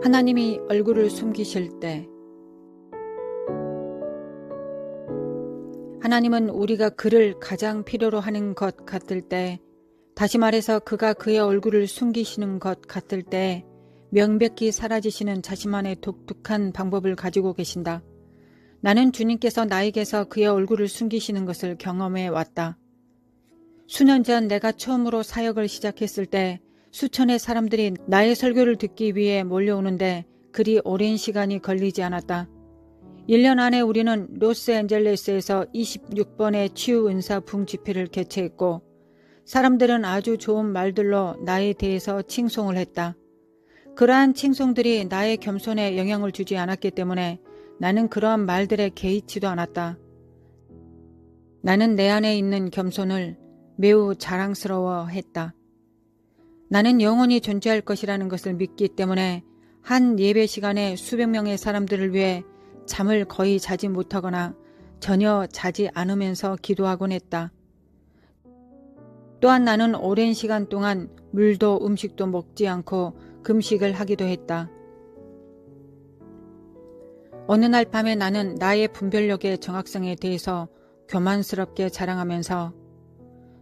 하나님이 얼굴을 숨기실 때, 하나님은 우리가 그를 가장 필요로 하는 것 같을 때, 다시 말해서 그가 그의 얼굴을 숨기시는 것 같을 때 명백히 사라지시는 자신만의 독특한 방법을 가지고 계신다. 나는 주님께서 나에게서 그의 얼굴을 숨기시는 것을 경험해 왔다. 수년 전 내가 처음으로 사역을 시작했을 때 수천의 사람들이 나의 설교를 듣기 위해 몰려오는데 그리 오랜 시간이 걸리지 않았다. 1년 안에 우리는 로스앤젤레스에서 26번의 치유은사 붕집회를 개최했고 사람들은 아주 좋은 말들로 나에 대해서 칭송을 했다. 그러한 칭송들이 나의 겸손에 영향을 주지 않았기 때문에 나는 그러한 말들에 개의치도 않았다. 나는 내 안에 있는 겸손을 매우 자랑스러워했다. 나는 영원히 존재할 것이라는 것을 믿기 때문에 한 예배 시간에 수백 명의 사람들을 위해 잠을 거의 자지 못하거나 전혀 자지 않으면서 기도하곤 했다. 또한 나는 오랜 시간 동안 물도 음식도 먹지 않고 금식을 하기도 했다. 어느 날 밤에 나는 나의 분별력의 정확성에 대해서 교만스럽게 자랑하면서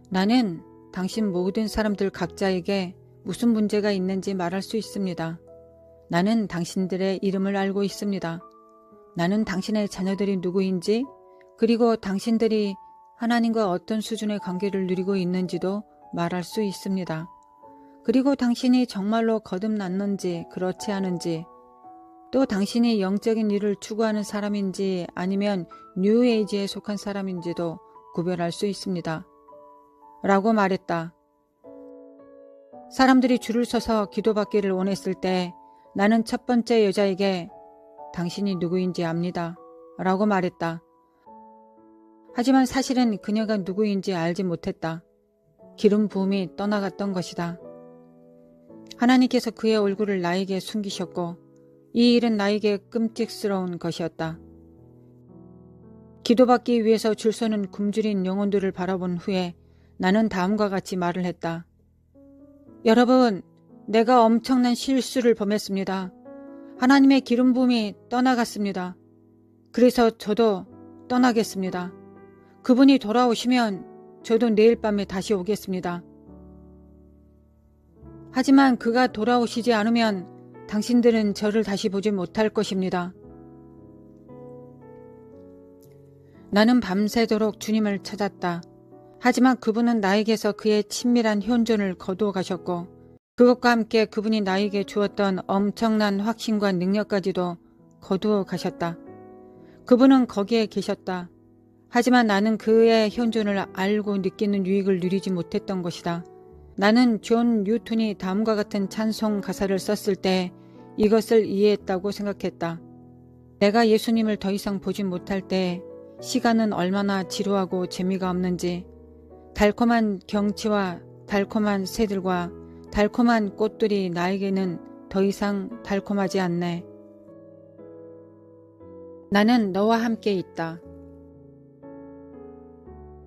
나는 당신 모든 사람들 각자에게 무슨 문제가 있는지 말할 수 있습니다. 나는 당신들의 이름을 알고 있습니다. 나는 당신의 자녀들이 누구인지 그리고 당신들이 하나님과 어떤 수준의 관계를 누리고 있는지도 말할 수 있습니다. 그리고 당신이 정말로 거듭났는지 그렇지 않은지 또 당신이 영적인 일을 추구하는 사람인지 아니면 뉴에이지에 속한 사람인지도 구별할 수 있습니다. 라고 말했다. 사람들이 줄을 서서 기도받기를 원했을 때 나는 첫 번째 여자에게 당신이 누구인지 압니다. 라고 말했다. 하지만 사실은 그녀가 누구인지 알지 못했다. 기름 부음이 떠나갔던 것이다. 하나님께서 그의 얼굴을 나에게 숨기셨고 이 일은 나에게 끔찍스러운 것이었다. 기도받기 위해서 줄 서는 굶주린 영혼들을 바라본 후에 나는 다음과 같이 말을 했다. 여러분, 내가 엄청난 실수를 범했습니다. 하나님의 기름 부음이 떠나갔습니다. 그래서 저도 떠나겠습니다. 그분이 돌아오시면 저도 내일 밤에 다시 오겠습니다. 하지만 그가 돌아오시지 않으면 당신들은 저를 다시 보지 못할 것입니다. 나는 밤새도록 주님을 찾았다. 하지만 그분은 나에게서 그의 친밀한 현존을 거두어 가셨고 그것과 함께 그분이 나에게 주었던 엄청난 확신과 능력까지도 거두어 가셨다. 그분은 거기에 계셨다. 하지만 나는 그의 현존을 알고 느끼는 유익을 누리지 못했던 것이다. 나는 존 뉴턴이 다음과 같은 찬송 가사를 썼을 때 이것을 이해했다고 생각했다. 내가 예수님을 더 이상 보지 못할 때 시간은 얼마나 지루하고 재미가 없는지 달콤한 경치와 달콤한 새들과 달콤한 꽃들이 나에게는 더 이상 달콤하지 않네. 나는 너와 함께 있다.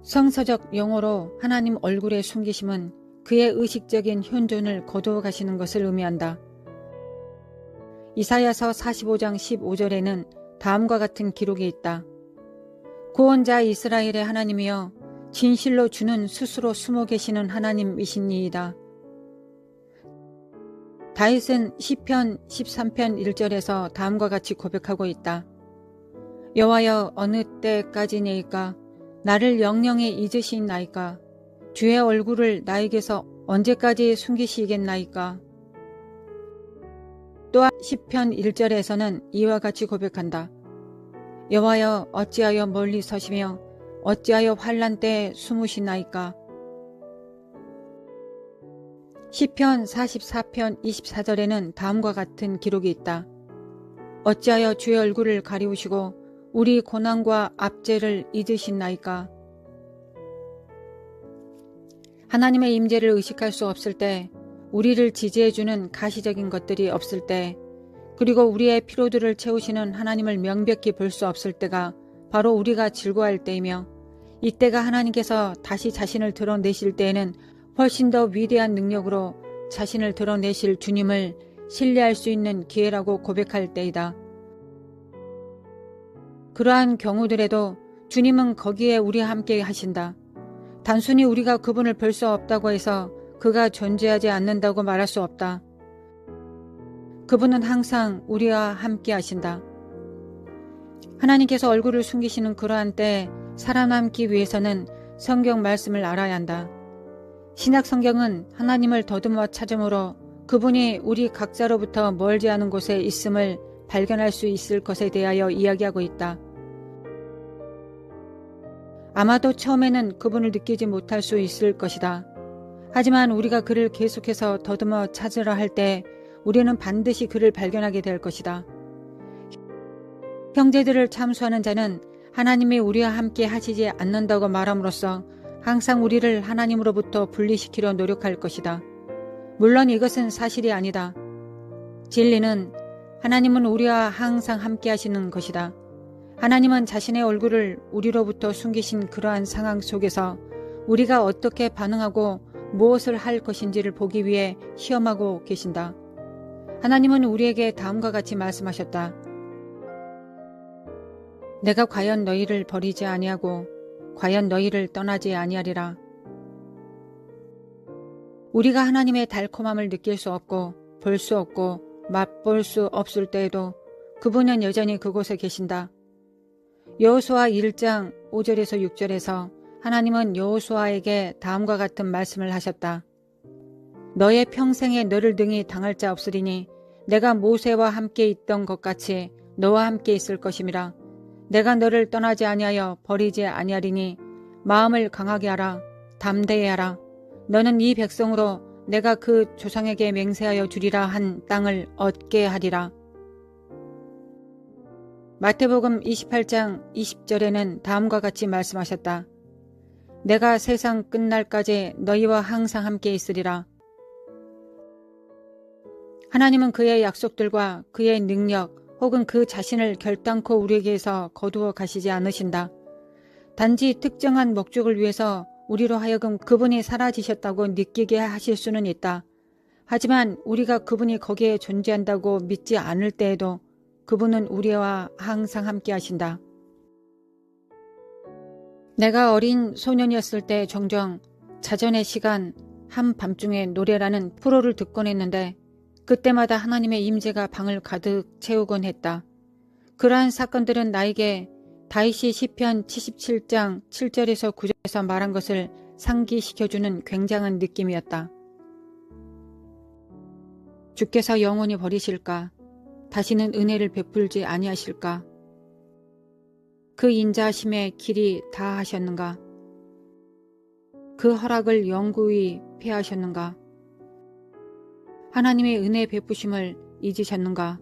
성서적 용어로 하나님 얼굴의 숨기심은 그의 의식적인 현존을 거두어 가시는 것을 의미한다. 이사야서 45장 15절에는 다음과 같은 기록이 있다. 구원자 이스라엘의 하나님이여 진실로 주는 스스로 숨어 계시는 하나님이시니이다. 다윗은 시편 13편 1절에서 다음과 같이 고백하고 있다. 여호와여 어느 때까지니이까 나를 영영히 잊으시나이까 주의 얼굴을 나에게서 언제까지 숨기시겠나이까. 또한 시편 1절에서는 이와 같이 고백한다. 여호와여 어찌하여 멀리 서시며 어찌하여 환난 때에 숨으시나이까. 시편 44편 24절에는 다음과 같은 기록이 있다. 어찌하여 주의 얼굴을 가리우시고 우리 고난과 압제를 잊으시나이까. 하나님의 임재를 의식할 수 없을 때, 우리를 지지해주는 가시적인 것들이 없을 때, 그리고 우리의 피로들을 채우시는 하나님을 명백히 볼 수 없을 때가 바로 우리가 즐거워할 때이며 이때가 하나님께서 다시 자신을 드러내실 때에는 훨씬 더 위대한 능력으로 자신을 드러내실 주님을 신뢰할 수 있는 기회라고 고백할 때이다. 그러한 경우들에도 주님은 거기에 우리와 함께 하신다. 단순히 우리가 그분을 볼 수 없다고 해서 그가 존재하지 않는다고 말할 수 없다. 그분은 항상 우리와 함께 하신다. 하나님께서 얼굴을 숨기시는 그러한 때에 살아남기 위해서는 성경 말씀을 알아야 한다. 신약 성경은 하나님을 더듬어 찾음으로 그분이 우리 각자로부터 멀지 않은 곳에 있음을 발견할 수 있을 것에 대하여 이야기하고 있다. 아마도 처음에는 그분을 느끼지 못할 수 있을 것이다. 하지만 우리가 그를 계속해서 더듬어 찾으려 할 때 우리는 반드시 그를 발견하게 될 것이다. 형제들을 참수하는 자는 하나님이 우리와 함께 하시지 않는다고 말함으로써 항상 우리를 하나님으로부터 분리시키려 노력할 것이다. 물론 이것은 사실이 아니다. 진리는 하나님은 우리와 항상 함께 하시는 것이다. 하나님은 자신의 얼굴을 우리로부터 숨기신 그러한 상황 속에서 우리가 어떻게 반응하고 무엇을 할 것인지를 보기 위해 시험하고 계신다. 하나님은 우리에게 다음과 같이 말씀하셨다. 내가 과연 너희를 버리지 아니하고 과연 너희를 떠나지 아니하리라. 우리가 하나님의 달콤함을 느낄 수 없고 볼 수 없고 맛볼 수 없을 때에도 그분은 여전히 그곳에 계신다. 여호수아 1장 5절에서 6절에서 하나님은 여호수아에게 다음과 같은 말씀을 하셨다. 너의 평생에 너를 능히 당할 자 없으리니 내가 모세와 함께 있던 것 같이 너와 함께 있을 것임이라. 내가 너를 떠나지 아니하여 버리지 아니하리니 마음을 강하게 하라. 담대히 하라. 너는 이 백성으로 내가 그 조상에게 맹세하여 주리라 한 땅을 얻게 하리라. 마태복음 28장 20절에는 다음과 같이 말씀하셨다. 내가 세상 끝날까지 너희와 항상 함께 있으리라. 하나님은 그의 약속들과 그의 능력 혹은 그 자신을 결단코 우리에게서 거두어 가시지 않으신다. 단지 특정한 목적을 위해서 우리로 하여금 그분이 사라지셨다고 느끼게 하실 수는 있다. 하지만 우리가 그분이 거기에 존재한다고 믿지 않을 때에도 그분은 우리와 항상 함께 하신다. 내가 어린 소년이었을 때 종종 자전의 시간 한밤중에 노래라는 프로를 듣곤 했는데 그때마다 하나님의 임재가 방을 가득 채우곤 했다. 그러한 사건들은 나에게 다윗이 시편 77장 7절에서 9절에서 말한 것을 상기시켜주는 굉장한 느낌이었다. 주께서 영원히 버리실까? 다시는 은혜를 베풀지 아니하실까? 그 인자하심의 길이 다하셨는가? 그 허락을 영구히 폐하셨는가? 하나님의 은혜 베푸심을 잊으셨는가?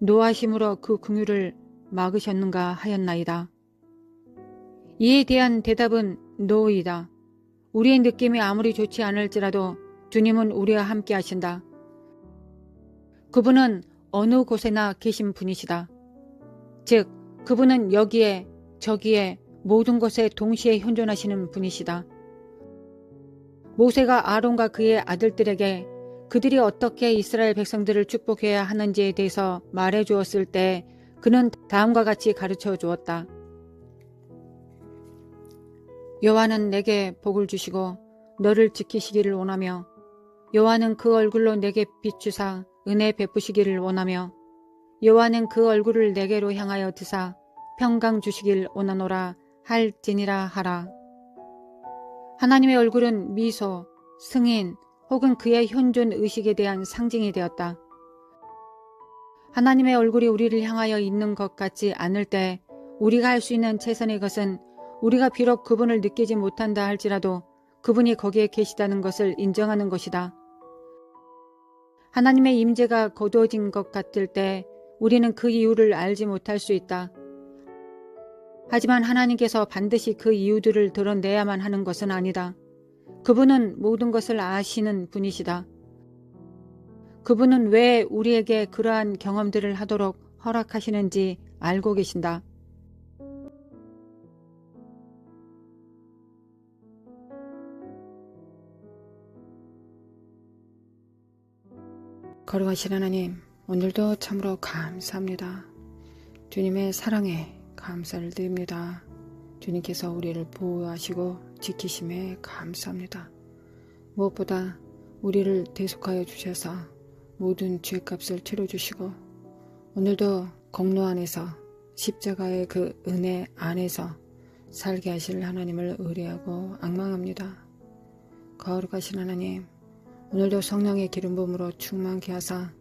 노하심으로 그 긍휼을 막으셨는가 하였나이다. 이에 대한 대답은 노이다. 우리의 느낌이 아무리 좋지 않을지라도 주님은 우리와 함께 하신다. 그분은 어느 곳에나 계신 분이시다. 즉 그분은 여기에 저기에 모든 곳에 동시에 현존하시는 분이시다. 모세가 아론과 그의 아들들에게 그들이 어떻게 이스라엘 백성들을 축복해야 하는지에 대해서 말해 주었을 때 그는 다음과 같이 가르쳐 주었다. 여호와는 내게 복을 주시고 너를 지키시기를 원하며 여호와는 그 얼굴로 내게 비추사 은혜 베푸시기를 원하며 여호와는 그 얼굴을 내게로 향하여 드사 평강 주시길 원하노라 할지니라 하라. 하나님의 얼굴은 미소, 승인 혹은 그의 현존 의식에 대한 상징이 되었다. 하나님의 얼굴이 우리를 향하여 있는 것 같지 않을 때 우리가 할 수 있는 최선의 것은 우리가 비록 그분을 느끼지 못한다 할지라도 그분이 거기에 계시다는 것을 인정하는 것이다. 하나님의 임재가 거두어진 것 같을 때 우리는 그 이유를 알지 못할 수 있다. 하지만 하나님께서 반드시 그 이유들을 드러내야만 하는 것은 아니다. 그분은 모든 것을 아시는 분이시다. 그분은 왜 우리에게 그러한 경험들을 하도록 허락하시는지 알고 계신다. 거룩하신 하나님, 오늘도 참으로 감사합니다. 주님의 사랑에 감사를 드립니다. 주님께서 우리를 보호하시고 지키심에 감사합니다. 무엇보다 우리를 대속하여 주셔서 모든 죄값을 치러주시고 오늘도 공로 안에서 십자가의 그 은혜 안에서 살게 하실 하나님을 의뢰하고 앙망합니다. 거룩하신 하나님, 오늘도 성령의 기름 부음으로 충만케 하사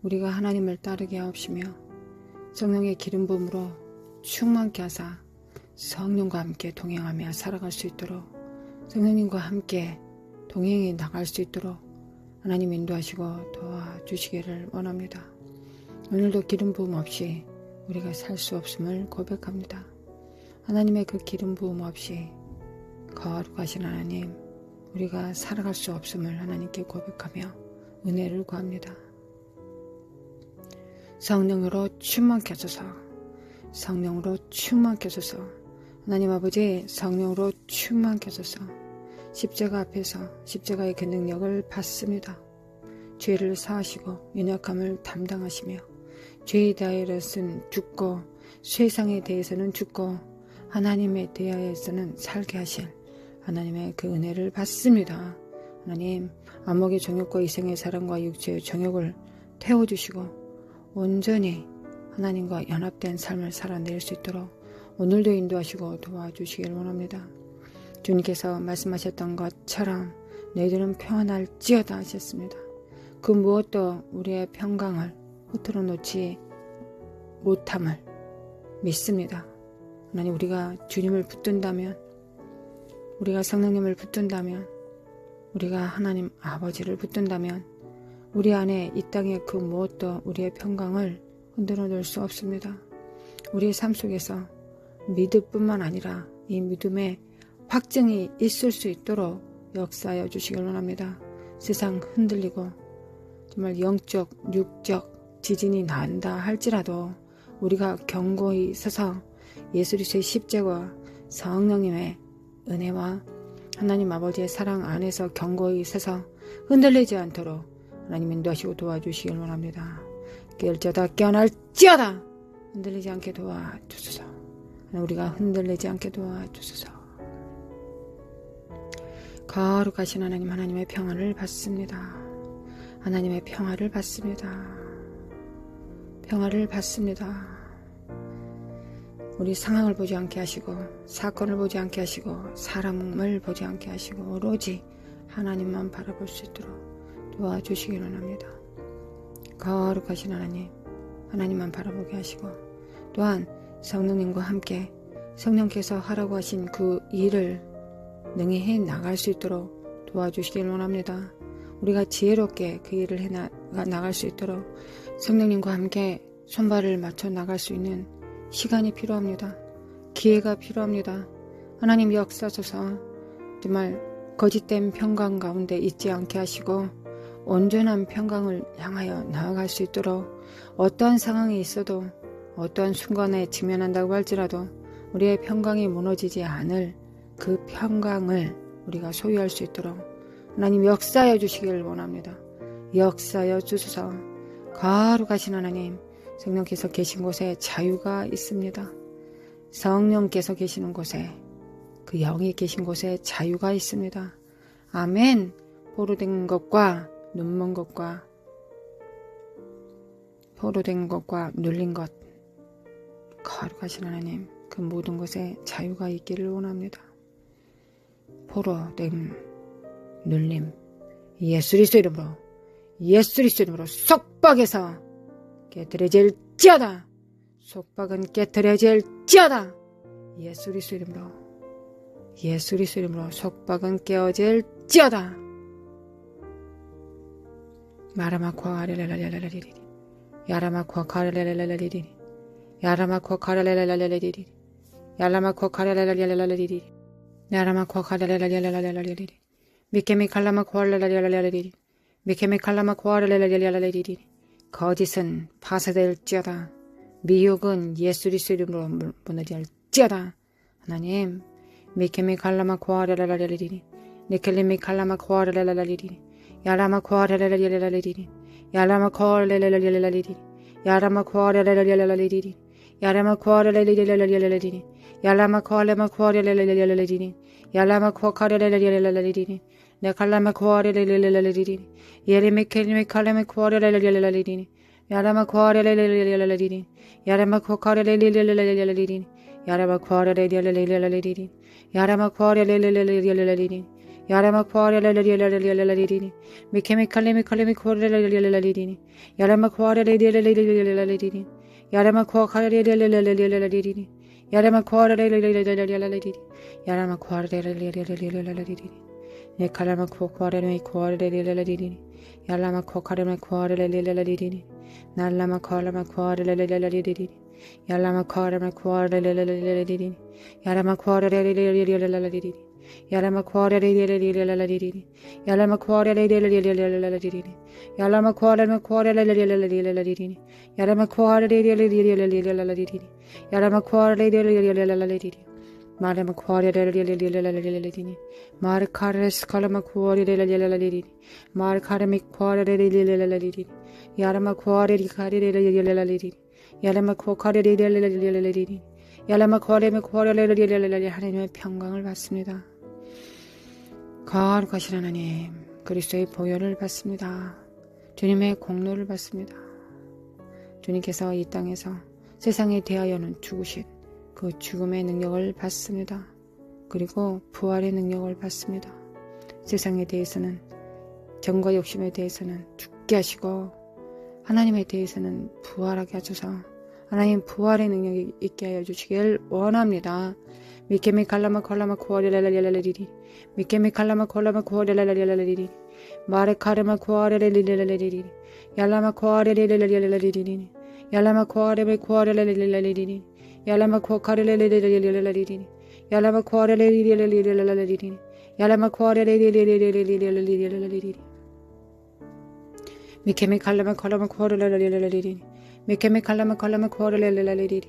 우리가 하나님을 따르게 하옵시며 성령의 기름 부음으로 충만케 하사 성령과 함께 동행하며 살아갈 수 있도록 성령님과 함께 동행해 나갈 수 있도록 하나님 인도하시고 도와주시기를 원합니다. 오늘도 기름 부음 없이 우리가 살 수 없음을 고백합니다. 하나님의 그 기름 부음 없이 거룩하신 하나님, 우리가 살아갈 수 없음을 하나님께 고백하며 은혜를 구합니다. 성령으로 충만케 하소서. 성령으로 충만케 하소서. 하나님 아버지, 성령으로 충만케 하소서. 십자가 앞에서 십자가의 그 능력을 받습니다. 죄를 사하시고 연약함을 담당하시며 죄에 대하여서는 죽고 세상에 대해서는 죽고 하나님에 대하여서는 살게 하실 하나님의 그 은혜를 받습니다. 하나님, 암흑의 정욕과 이생의 사랑과 육체의 정욕을 태워주시고 온전히 하나님과 연합된 삶을 살아낼 수 있도록 오늘도 인도하시고 도와주시길 원합니다. 주님께서 말씀하셨던 것처럼 너희들은 평안할지어다 하셨습니다. 그 무엇도 우리의 평강을 흐트러 놓지 못함을 믿습니다. 하나님, 우리가 주님을 붙든다면, 우리가 성령님을 붙든다면, 우리가 하나님 아버지를 붙든다면 우리 안에 이 땅의 그 무엇도 우리의 평강을 흔들어 놓을 수 없습니다. 우리의 삶 속에서 믿을 뿐만 아니라 이 믿음의 확증이 있을 수 있도록 역사하여 주시길 원합니다. 세상 흔들리고 정말 영적, 육적 지진이 난다 할지라도 우리가 견고히 서서 예수 그리스도의 십자가와 성령님의 은혜와 하나님 아버지의 사랑 안에서 견고히 서서 흔들리지 않도록 하나님 인도하시고 도와주시길 원합니다. 깨울지어다 깨어날지어다 흔들리지 않게 도와주소서. 우리가 흔들리지 않게 도와주소서. 거룩하신 하나님, 하나님의 평화를 받습니다. 하나님의 평화를 받습니다. 평화를 받습니다. 우리 상황을 보지 않게 하시고 사건을 보지 않게 하시고 사람을 보지 않게 하시고 오로지 하나님만 바라볼 수 있도록 도와주시기 원합니다. 거룩하신 하나님, 하나님만 바라보게 하시고 또한 성령님과 함께 성령께서 하라고 하신 그 일을 능히 해 나갈 수 있도록 도와주시길 원합니다. 우리가 지혜롭게 그 일을 해 나갈 수 있도록 성령님과 함께 손발을 맞춰 나갈 수 있는 시간이 필요합니다. 기회가 필요합니다. 하나님 역사소서. 정말 거짓된 평강 가운데 있지 않게 하시고 온전한 평강을 향하여 나아갈 수 있도록 어떠한 상황이 있어도 어떠한 순간에 직면한다고 할지라도 우리의 평강이 무너지지 않을 그 평강을 우리가 소유할 수 있도록 하나님 역사하여 주시기를 원합니다. 역사하여 주소서. 거룩하신 하나님, 성령께서 계신 곳에 자유가 있습니다. 성령께서 계시는 곳에, 그 영이 계신 곳에 자유가 있습니다. 아멘. 포로된 것과 눈먼 것과 포로된 것과 눌린 것, 거룩하신 하나님, 그 모든 것에 자유가 있기를 원합니다. 포로된 눌림, 예수 그리스도 이름으로, 예수 그리스도 이름으로 속박에서 깨트려질지어다. 속박은 깨트려질지어다. 예수 그리스도 이름으로, 예수 그리스도 이름으로 속박은 깨어질지어다. 마라마코아 아레레레레레레리 야라마코아 카레레레레레리 야라마코아 카레레레레레리 야라마코아 카레레레레레리 야라마코아 카레레레레레리 미케미 칼라마코아 레레레레레리 미케미 칼라마코아 레레레레레리 거짓은 파쇄될지어다. 미혹은 예수 그리스도 이름으로 무너질지어다. 하나님, 미케미 칼라마코아 레레레레리 니켈리미 칼라마코아 레레레레리 야라마코아 레레레레레리 야라마 코알레레레레레레리리 야라마 코알레레레레레리리 야라마 코알레레레레레리리 야라마 코알레마 코알레레레레리리 야라마 코알레레레레레리리 네칼라마 코알레레레레리리 예레메 켈메 칼레메 코알레레레레리리 야라마 코알레레레레리리 야라마 코알레레레레리리 야라마 코알레레레레리리 야라마 코알레레레레리리 야라마 코알레레레레리리 미케메 칼레메 칼레메 코알레레레레리리 야라마 코알레레레레리리 야라마 코알레레레레리리 야라마 코알레레레레리리 야라마 코알레레레레리리 네칼라마 코알레메 코알레레레리리 야라마 코알레메 코알레레레리리 날라마 코알레마 코알레레레리리 야라마 코알레마 코알레레레리리 야라마 코알레레레리리 야라마 코알레레레리리 야라마 코알레레레리리 야라마 코알레마 코알레레레리리 야라마 코알레레레리리 야라마 코알레레레리리 마르마 코알레레레리리 마르카레스 칼라마 코알레레레리리 마르카레미 코알레레레리리 야라마 코알레리카레레리리 야라마 코알레레레리리 야라마 코알레메 코알레레리리 하나님의 평강을 받습니다. 거룩하신 하나님, 그리스도의 보혈을 받습니다. 주님의 공로를 받습니다. 주님께서 이 땅에서 세상에 대하여는 죽으신 그 죽음의 능력을 받습니다. 그리고 부활의 능력을 받습니다. 세상에 대해서는 정과 욕심에 대해서는 죽게 하시고 하나님에 대해서는 부활하게 하셔서 하나님 부활의 능력이 있게 하여 주시길 원합니다. 미케미 칼라마 콜라마 코아레레레레레리리 미케미 칼라마 콜라마 코아레레레레레리리 마레 카레마 코아레레레레레리리 야라마 코아레레레레레리리 야라마 코아레메 코아레레레레리리 야라마 코아레레레레레리리 야라마 코아레레레레레리리 야라마 코아레레레레레리리 미케미 칼라마 콜라마 코아레레레레리리 미케미 칼라마 콜라마 코아레레레레리리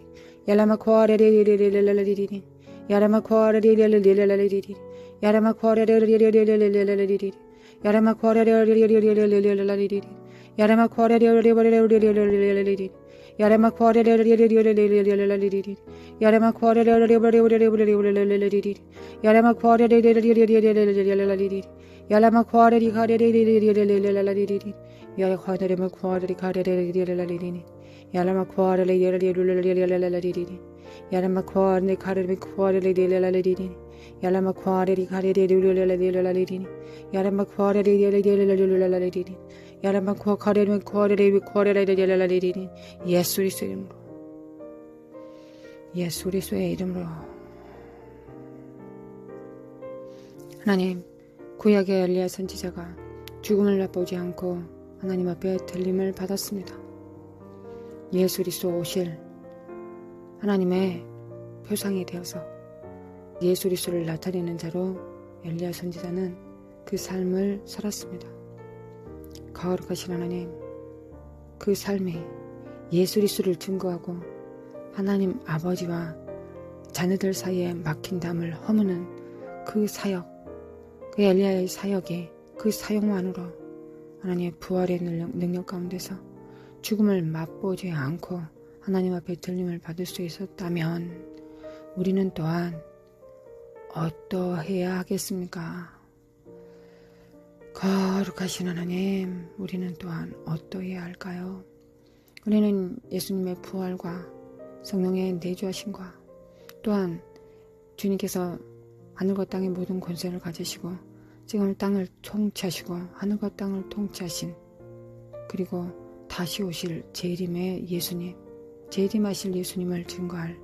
야라마 코아레레레레레리리 야라마 코아레레레레레리리 야라마 코아레레레레레리리 야라마 코아레레레레레리리 야라마 코아레레레레레리리 야라마 코아레레레레레리리 야라마 코아레레레레레리리 야라마 코아레레레레레리리 야라마 코아레레레레레리리 야라마 코아레레레레레리리 야라마 코아레레레레레리리 야라마 코아레 카레메 코아레레레레레리리 야라마 코아레리 카레레레레레리리 야라마 코아레레레레레리리 야라마 코아레메 코아레레레레리리 예수 그리스도의 이름으로 예수 그리스도의 이름으로 하나님 구약의 엘리야 선지자가 죽음을 맛보지 않고 하나님 앞에 들림을 받았습니다. 예수 그리스도 오실 하나님의 표상이 되어서 예수 그리스도를 나타내는 자로 엘리야 선지자는 그 삶을 살았습니다. 거룩하신 하나님, 그 삶이 예수 그리스도를 증거하고 하나님 아버지와 자녀들 사이에 막힌 담을 허무는 그 사역, 그 엘리야의 사역이 그 사역만으로 하나님의 부활의 능력 가운데서 죽음을 맛보지 않고 하나님 앞에 들림을 받을 수 있었다면 우리는 또한 어떠해야 하겠습니까? 거룩하신 하나님, 우리는 또한 어떠해야 할까요? 우리는 예수님의 부활과 성령의 내주하심과 또한 주님께서 하늘과 땅의 모든 권세를 가지시고 지금 땅을 통치하시고 하늘과 땅을 통치하신 그리고 다시 오실 재림의 예수님, 재림하실 예수님을 증거할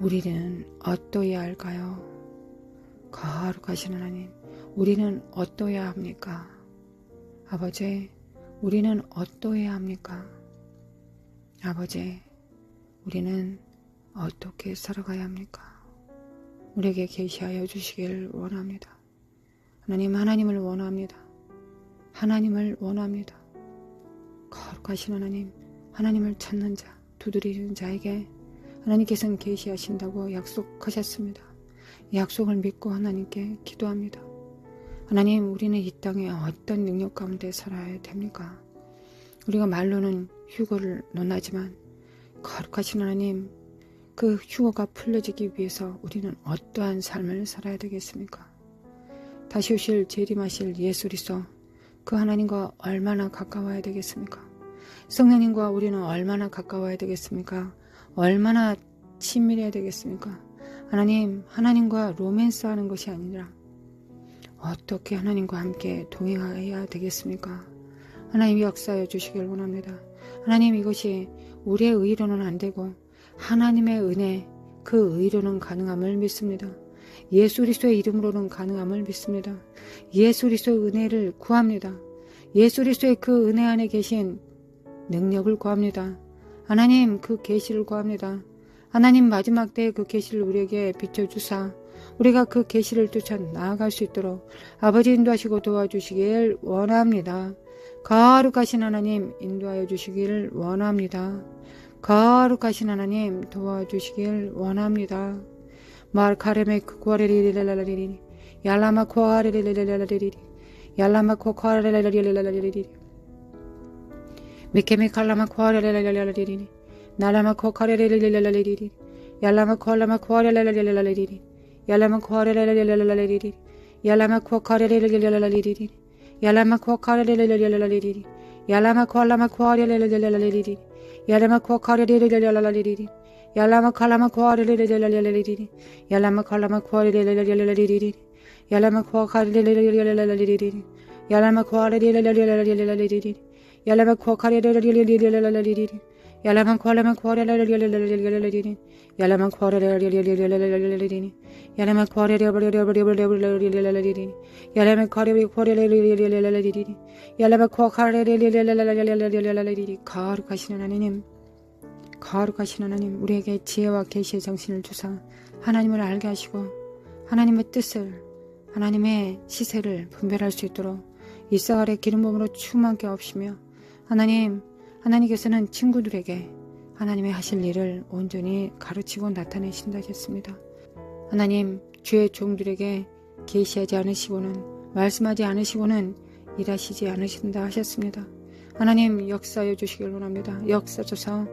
우리는 어떠해야 할까요? 거룩하신 하나님, 우리는 어떠해야 합니까? 아버지, 우리는 어떠해야 합니까? 아버지, 우리는 어떻게 살아가야 합니까? 우리에게 계시하여 주시길 원합니다. 하나님, 하나님을 원합니다. 하나님을 원합니다. 거룩하신 하나님, 하나님을 찾는 자, 두드리는 자에게 하나님께서는 계시하신다고 약속하셨습니다. 약속을 믿고 하나님께 기도합니다. 하나님, 우리는 이 땅에 어떤 능력 가운데 살아야 됩니까? 우리가 말로는 휴거를 논하지만 거룩하신 하나님, 그 휴거가 풀려지기 위해서 우리는 어떠한 삶을 살아야 되겠습니까? 다시 오실 재림하실 예수 그리스도, 그 하나님과 얼마나 가까워야 되겠습니까? 성령님과 우리는 얼마나 가까워야 되겠습니까? 얼마나 친밀해야 되겠습니까? 하나님과 로맨스 하는 것이 아니라 어떻게 하나님과 함께 동행해야 되겠습니까? 하나님 역사해 주시길 원합니다. 하나님, 이것이 우리의 의로는 안 되고 하나님의 은혜, 그 의로는 가능함을 믿습니다. 예수 그리스도의 이름으로는 가능함을 믿습니다. 예수 그리스도의 은혜를 구합니다. 예수 그리스도의 그 은혜 안에 계신 능력을 구합니다. 하나님, 그 계시를 구합니다. 하나님, 마지막 때의 그 계시를 우리에게 비춰주사 우리가 그 계시를 쫓아 나아갈 수 있도록 아버지 인도하시고 도와주시길 원합니다. 거룩하신 하나님, 인도하여 주시길 원합니다. 거룩하신 하나님, 도와주시길 원합니다. 마르카레메 쿠아레리레라라리리 야라마 쿠아레레레라라리리 야라마 쿠아레레레라라리리 미케메 칼라마 쿠아레레레라라리리 나라마 쿠아레레레라라리리 야라마 쿠알라마 쿠아레레레라라리리 야라마 쿠아레레레라라리리 야라마 쿠아레레레라라리리 야라마 쿠아레레레라라리리 야라마 쿠알라마 쿠아레레레라라리리 야라마 쿠아레레레라라리리 야라마 칼라마 쿠아레레레라라리리 야라마 칼라마 쿠아레레레라라리리 야라마 쿠아레레레라라리리 야라마 쿠아레레레라라리리 야라마 쿠아레레레라라리리 야라마 쿠알라마 쿠아레레레라라리리 야라마 쿠아레레레라라리리 야라마 쿠아레레레라라리리 야라마 쿠아레레레라라리리 야라마 쿠아레레레라라리리 거룩하신 하나님, 거룩하신 하나님, 우리에게 지혜와 계시의 정신을 주사 하나님을 알게 하시고 하나님의 뜻을, 하나님의 시세를 분별할 수 있도록 이삭 아래 기름 부음으로 충만케 하시며 하나님께서는 친구들에게 하나님의 하실 일을 온전히 가르치고 나타내신다 하셨습니다. 하나님, 주의 종들에게 계시하지 않으시고는, 말씀하지 않으시고는 일하시지 않으신다 하셨습니다. 하나님, 역사해 주시길 원합니다. 역사조사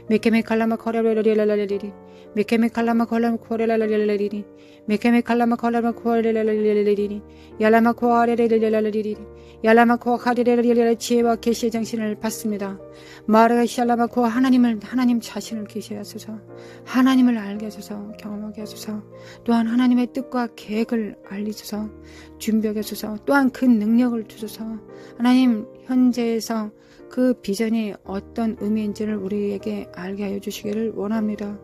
메케메 칼라마 코레레레레레레리 메케메 칼라마 콜라마 코레레레레레리 메케메 칼라마 콜라마 코레레레레레리 야라마 코아레레레레레리 야라마 코아레레레레레 지혜와 계시의 정신을 받습니다. 마르가 샬라마 코 하나님 자신을 계시하소서, 하나님을 알게 하소서, 경험하게 하소서, 또한 하나님의 뜻과 계획을 알리소서, 준비하게 하소서, 또한 그 능력을 주소서. 하나님, 현재에서 그 비전이 어떤 의미인지를 우리에게 알게 하여 주시기를 원합니다.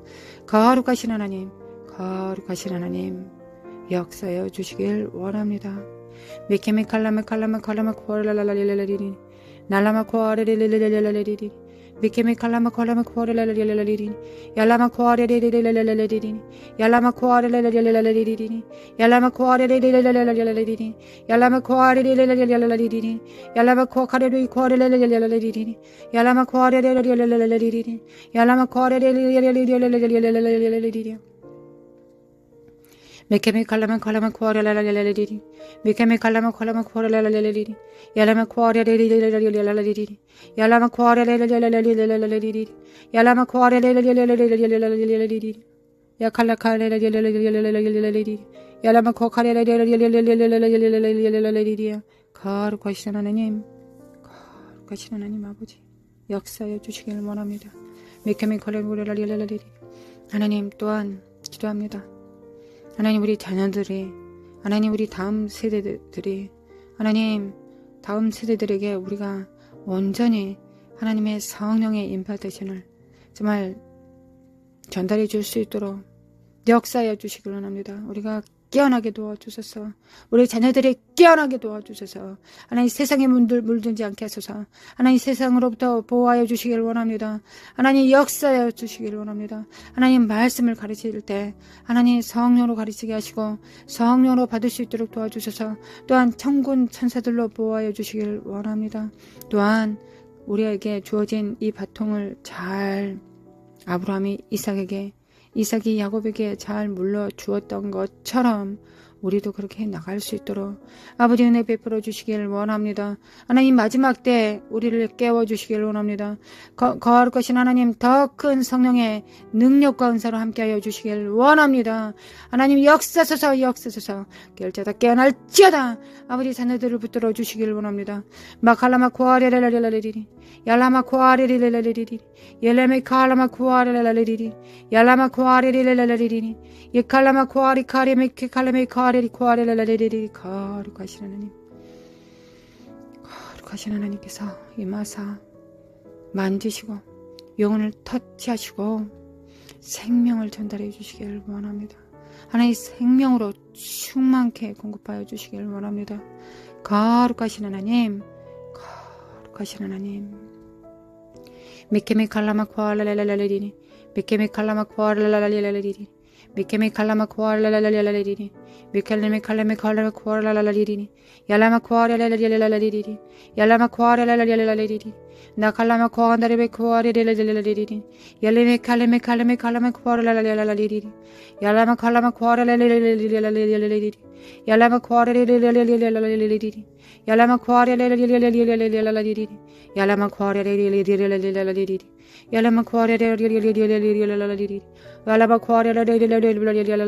거룩하신 하나님, 거룩하신 하나님, 역사하여 주시길 원합니다. 메케메 칼라마 칼라마 칼라마 코알랄랄랄랄리리 날라마 코아레레레레레레레리 메케메 칼라마 칼라마 코아레레레레레레리 야라마 코아레레레레레레레리 야라마 코아레레레레레레리 야라마 코아레레레레레레레리 야라마 코아레레레레레레레리 야라마 코아레레레레레레리 야라마 코아레레레레레레레리 야라마 코아레레레레레레레리 메케메 칼라마 칼라마 코아레레레레레리 메케메 칼라마 칼라마 코아레레레레레리 야라마 코아레레레레레레레리 야라마 코아레레레레레레레리 야라마 코아레레레레레레레리 야칼라카레레레레레레레리 야라마 코아레레레레레레레레리 거룩하신 하나님, 거룩하신 하나님 아버지, 역사해 주시기를 원합니다. 메케메 칼라레레레레레리 하나님, 또한 기도합니다. 하나님, 우리 자녀들이, 하나님, 우리 다음 세대들이, 하나님, 다음 세대들에게 우리가 온전히 하나님의 성령의 임파테이션을 정말 전달해 줄 수 있도록 역사해 주시길 원합니다. 우리가 깨어나게 도와주소서. 우리 자녀들이 깨어나게 도와주소서. 하나님, 세상에 물들지 않게 하소서. 하나님, 세상으로부터 보호하여 주시길 원합니다. 하나님, 역사하여 주시길 원합니다. 하나님, 말씀을 가르칠 때 하나님 성령으로 가르치게 하시고 성령으로 받을 수 있도록 도와주셔서 또한 천군 천사들로 보호하여 주시길 원합니다. 또한 우리에게 주어진 이 바통을 잘 아브라함이 이삭이 야곱에게 잘 물려 주었던 것처럼 우리도 그렇게 나갈 수 있도록 아버지 은혜 베풀어 주시길 원합니다. 하나님 마지막 때 우리를 깨워주시길 원합니다. 거룩하신 하나님 더 큰 성령의 능력과 은사로 함께하여 주시길 원합니다. 하나님 역사소서 결자다 깨어날지어다. 아버지 자녀들을 붙들어 주시길 원합니다. 마칼라마 코아레레레레레리리 야라마 코아레레레레리리 옐레메 칼라마 코아레레레리리 야라마 코아레레레레리리 예칼라마 코아리 카레메 칼레메 카레리 코아레레레리리 거룩하신 하나님 거룩하신 하나님께서 임하사 만지시고 영혼을 터치하시고 생명을 전달해 주시길 원합니다. 하나님 생명으로 충만케 공급하여 주시길 원합니다. 거룩하신 하나님 거룩하신 하나님 미케메 칼라마 코알랄랄랄리리 미케메 칼라마 코알랄랄랄리리 미케메 칼라마 코알랄랄랄리리 미켈레메 칼레메 칼라마 코알랄랄리리 야라마 코알랄랄랄리리 야라마 코알랄랄랄리리 나칼라마 코안다레베 코알랄랄랄리리 얄레메 칼레메 칼레메 칼라마 코알랄랄랄리리 야라마 칼라마 코알랄랄랄리리 야라마 코알랄랄랄리리 야라마 코알랄랄랄리리 야라마 코알랄랄랄리리 야라마 코알랄랄랄리리 야라마 코알랄랄랄리리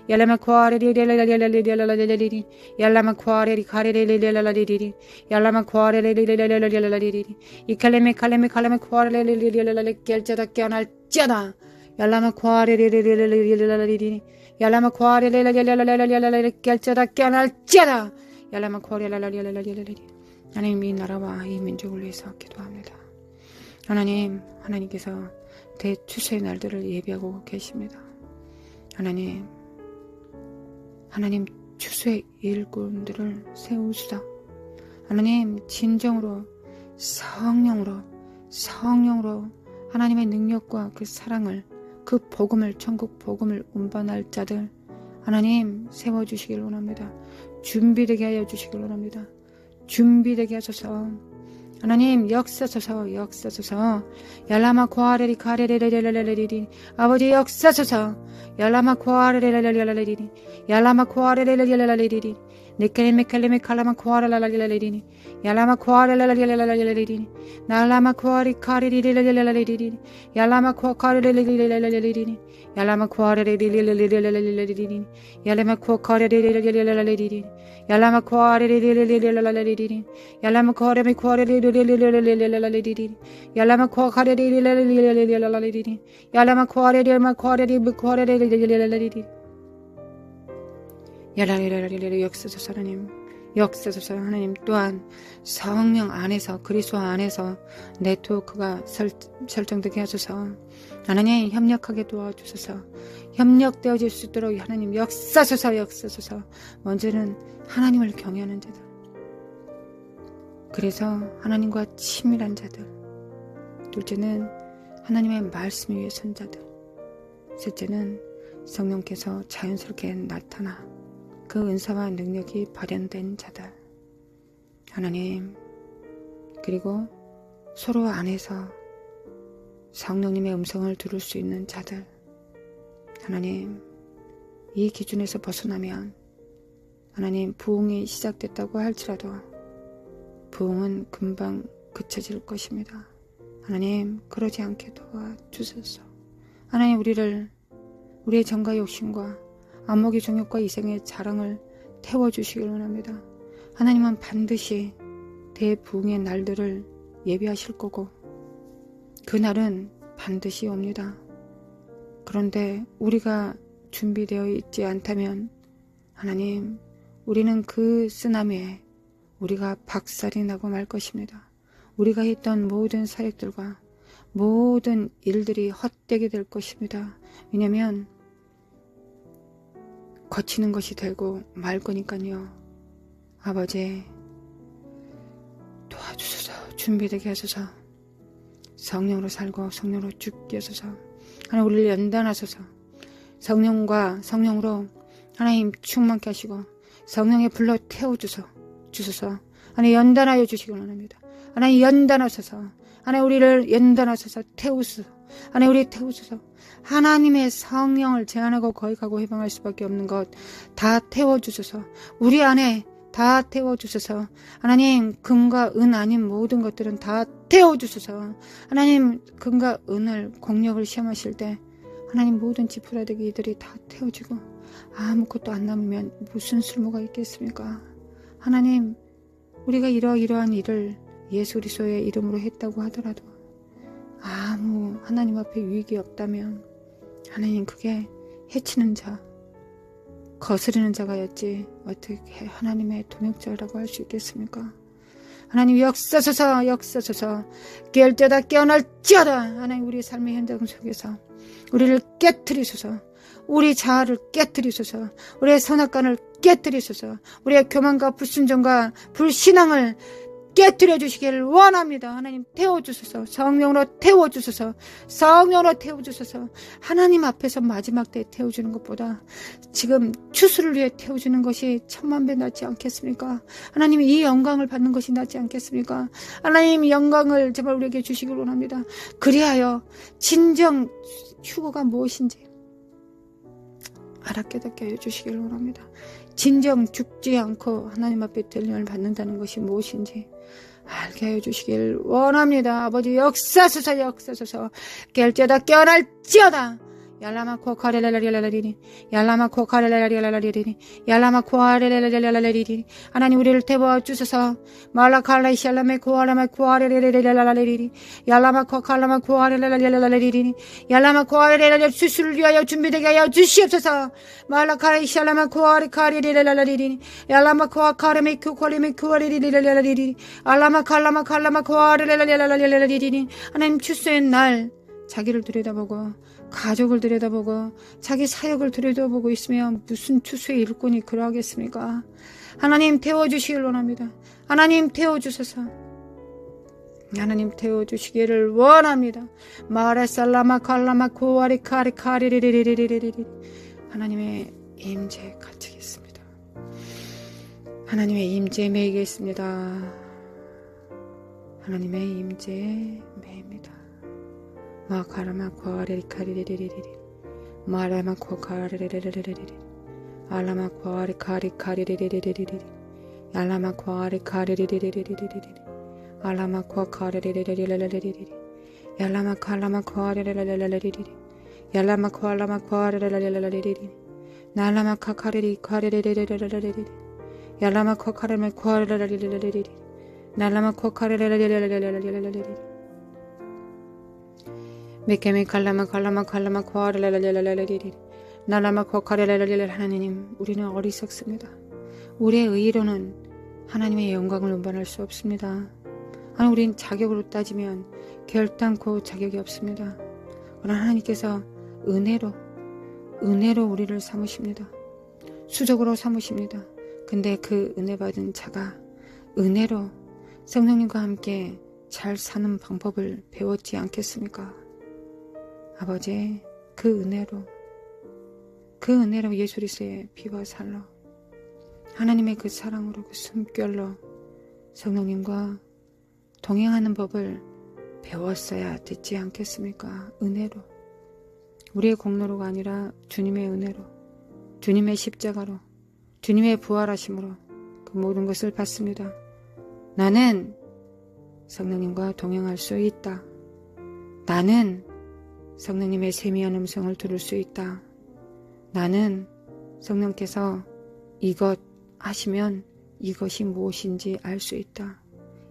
야라마 코알랄랄랄리리 야라마 코알랄랄랄리리 야라마 코알랄랄랄리리 이칼레메 칼레메 칼레메 코알랄랄랄리리 결자다 깨어날지어다 야라마 코알랄랄랄리리 야라마 코알랄랄랄리리 결자다 깨어날지어다 야라마 코알랄랄랄리리 하나님 이 나라와 이 민족을 위해서 기도합니다. 하나님께서 대추수의 날들을 예비하고 계십니다. 하나님 추수의 일꾼들을 세우시다. 하나님 진정으로 성령으로 하나님의 능력과 그 사랑을 그 복음을 천국 복음을 운반할 자들 하나님 세워주시길 원합니다. 준비되게 하여 주시길 원합니다. 준비되게 하소서. 하나님 역사소서 얄라마 코아레리 카레레레레레레리 아버지 역사소서 얄라마 코아레레레레레레리 얄라마 코아레레레레레레리 네켈메 켈레메 칼라마 코아레레레레레리 얄라마 코아레레레레레레리 날라마 코아리 카레레레레레레리 얄라마 코아레레레레레레리 얄라마 코아레레레레레레리 얄라마 코아레레레레레레리 얄라마 코아레레레레레레리 얄라마 코아레메 코아레레레레레레레리 얄라마 코아레레레레레레레리 얄라마 코아레레레레레레레리 얄라레레레레레 역사소서 하나님 또한 성령 안에서 그리스도 안에서 네트워크가 설정되게 하소서. 하나님 협력하게 도와주소서. 협력되어질 수 있도록 하나님 역사소서. 먼저는 하나님을 경외하는 자들, 그래서 하나님과 친밀한 자들, 둘째는 하나님의 말씀 위에 선 자들, 셋째는 성령께서 자연스럽게 나타나 그 은사와 능력이 발현된 자들, 하나님, 그리고 서로 안에서 성령님의 음성을 들을 수 있는 자들, 하나님, 이 기준에서 벗어나면 하나님 부흥이 시작됐다고 할지라도 부흥은 금방 그쳐질 것입니다. 하나님 그러지 않게 도와주소서. 하나님 우리의 정과 욕심과 안목의 정욕과 이생의 자랑을 태워주시길 원합니다. 하나님은 반드시 대부흥의 날들을 예비하실 거고 그날은 반드시 옵니다. 그런데 우리가 준비되어 있지 않다면 하나님 우리는 그 쓰나미에 우리가 박살이 나고 말 것입니다. 우리가 했던 모든 사역들과 모든 일들이 헛되게 될 것입니다. 왜냐하면 거치는 것이 되고 말 거니까요. 아버지 도와주소서. 준비되게 하소서. 성령으로 살고 성령으로 죽게 하소서. 하나님 우리를 연단하소서. 성령과 성령으로 하나님 충만케 하시고 성령에 불러 태워주소서. 하나님 연단하여 주시기 원합니다. 하나님 연단하소서. 하나님 우리를 연단하소서. 태우소서. 하나님 우리 태워주소서. 하나님의 성령을 제한하고 거역하고 해방할 수밖에 없는 것 다 태워주소서. 우리 안에 다 태워주소서. 하나님 금과 은 아닌 모든 것들은 다 태워주소서. 하나님 금과 은을 공력을 시험하실 때 하나님 모든 지푸라기 이들이 다 태워지고 아무것도 안 남으면 무슨 쓸모가 있겠습니까? 하나님 우리가 이러한 일을 예수 그리스도의 이름으로 했다고 하더라도 아무 하나님 앞에 유익이 없다면 하나님 그게 해치는 자, 거스르는 자가였지 어떻게 하나님의 동역자라고 할 수 있겠습니까? 하나님 역사소서 깨울때다 깨어날지어다. 하나님 우리 삶의 현장 속에서 우리를 깨트리소서. 우리 자아를 깨트리소서. 우리의 선악관을 깨트리소서. 우리의 교만과 불순종과 불신앙을 깨트려 주시기를 원합니다. 하나님 태워주소서. 성령으로 태워주소서. 성령으로 태워주소서. 하나님 앞에서 마지막 때 태워주는 것보다 지금 추수를 위해 태워주는 것이 천만배 낫지 않겠습니까? 하나님 이 영광을 받는 것이 낫지 않겠습니까? 하나님 영광을 제발 우리에게 주시기를 원합니다. 그리하여 진정 휴거가 무엇인지 알아깨닫게 해주시기를 원합니다. 진정 죽지 않고 하나님 앞에 들림을 받는다는 것이 무엇인지 알게 해주시길 원합니다. 아버지 역사소서 깰때다 깨어날지어다. yarlama 코카레라리라리리 yarlama 코카레라리라리리 yarlama 코아레라리라리리 하나님 우리를 태워 주소서. 말라칼라이 샬라메 코아라마 코아레라리라리리 yarlama 코칼라마 코아레라리라리리 yarlama 코아레라리 수술을 위하여 준비되게 하여 주시옵소서. 말라칼라이 샬라마 코아레카리라리라리리 yarlama 코아카레메 코코레메 코아레리라리라리리 알라마 칼라마 코아레라리라리리 하나님 추수의 날 자기를 들여다보고 가족을 들여다보고 자기 사역을 들여다보고 있으면 무슨 추수의 일꾼이 그러하겠습니까? 하나님 태워주시길 원합니다. 하나님 태워주소서. 하나님 태워주시기를 원합니다. 마라살라마 칼라마 코아리 카리 카리리리리리리리 하나님의 임재 갇히겠습니다. 하나님의 임재 매이겠습니다. 하나님의 임재 매입니다. 마카라마 코아리카리리리리리 마라마 코카리리리리리리 알라마 코아리카리카리리리리리 알라마 코아리카리리리리리리 알라마 코아리리리리리리 알라마 칼라마 코아리리리리리 알라마 코알라마 코아리리리리리 날라마 카카리리 카리리리리리리 알라마 코카리마 코아리리리리리 날라마 코카리리리리리리 메케메 칼라마 코아레라라라라라리리 날라마 코카레라라라라 하나님 우리는 어리석습니다. 우리의 의로는 하나님의 영광을 운반할 수 없습니다. 하나님 우리는 자격으로 따지면 결단코 자격이 없습니다. 그러나 하나님께서 은혜로 우리를 삼으십니다. 수적으로 삼으십니다. 근데 그 은혜 받은 자가 은혜로 성령님과 함께 잘 사는 방법을 배웠지 않겠습니까? 아버지 그 은혜로 예수 그리스도의 피와 살로 하나님의 그 사랑으로 그 숨결로 성령님과 동행하는 법을 배웠어야 됐지 않겠습니까? 은혜로 우리의 공로로가 아니라 주님의 은혜로 주님의 십자가로 주님의 부활하심으로 그 모든 것을 받습니다. 나는 성령님과 동행할 수 있다. 나는 성령님의 세미한 음성을 들을 수 있다. 나는 성령께서 이것 하시면 이것이 무엇인지 알 수 있다.